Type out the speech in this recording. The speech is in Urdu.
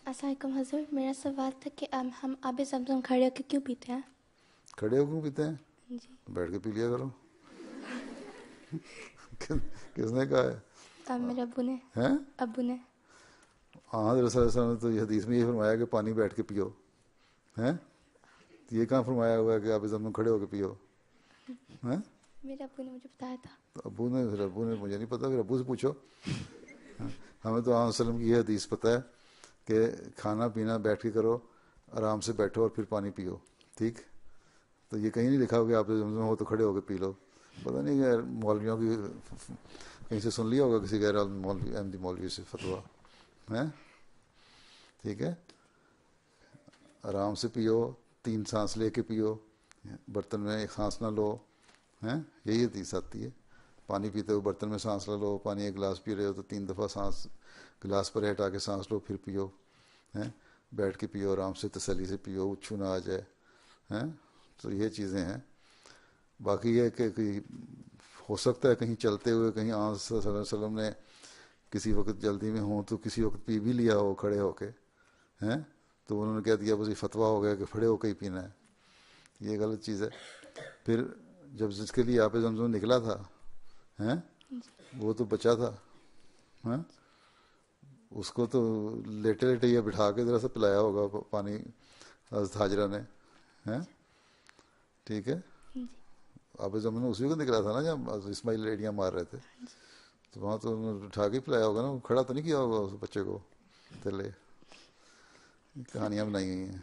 السلام علیکم حضور، میرا سوال تھا کہ ہم آب زمزم کھڑے ہو کے کیوں پیتے ہیں؟ کھڑے ہو کیوں پیتے ہیں؟ جی بیٹھ کے پی لیا کرو. کس نے کہا ہے؟ میرے ابو نے. ہیں؟ ابو نے. ہاں رسول اللہ صلی اللہ علیہ وسلم نے تو یہ حدیث میں یہ فرمایا کہ پانی بیٹھ کے پیو. ہیں؟ یہ کہاں فرمایا ہوا ہے کہ آپ زمزم کھڑے ہو کے پیو؟ ہیں؟ میرے ابو نے مجھے بتایا تھا. تو ابو نے مجھے نہیں پتا، پھر ابو سے پوچھو. ہمیں تو علیہ وسلم کی یہ حدیث پتہ ہے کہ کھانا پینا بیٹھ کے کرو، آرام سے بیٹھو اور پھر پانی پیو. ٹھیک؟ تو یہ کہیں نہیں لکھا ہو کہ آپ زمزم ہو تو کھڑے ہو کے پی لو. پتہ نہیں کہ مولویوں کی کہیں سے سن لیا ہوگا کسی غیر مولوی احمدی مولوی سے فتویٰ. ہیں؟ ٹھیک ہے، آرام سے پیو، 3 سانس لے کے پیو، برتن میں ایک سانس نہ لو. ہیں؟ یہی حدیث آتی ہے. پانی پیتے ہو برتن میں سانس نہ لو، پانی ایک گلاس پی رہے ہو تو 3 دفعہ سانس گلاس پر ہٹا کے سانس لو پھر پیو. ہیں؟ بیٹھ کے پیو، آرام سے تسلی سے پیو، اچھو نہ آ جائے. ہیں؟ تو یہ چیزیں ہیں. باقی یہ کہ ہو سکتا ہے کہیں چلتے ہوئے کہیں آن صلی اللہ علیہ وسلم نے کسی وقت جلدی میں ہوں تو کسی وقت پی بھی لیا ہو کھڑے ہو کے. ہیں؟ تو انہوں نے کہہ دیا بس یہ فتویٰ ہو گیا کہ کھڑے ہو کے ہی پینا ہے. یہ غلط چیز ہے. پھر جب جس کے لیے آب زمزم نکلا تھا، ہیں، وہ تو بچا تھا. ہیں؟ اس کو تو لیٹے لیٹے یا بٹھا کے ذرا سا پلایا ہوگا پانی حضرت حاجرہ نے. ہیں؟ ٹھیک ہے، آب زمزم اسی کو نکلا تھا نا جب اسماعیل ایڑیاں مار رہے تھے، تو وہاں تو انہوں نے اٹھا کے پلایا ہوگا نا، کھڑا تو نہیں کیا ہوگا اس بچے کو. تلے کہانیاں بنائی ہوئی ہیں.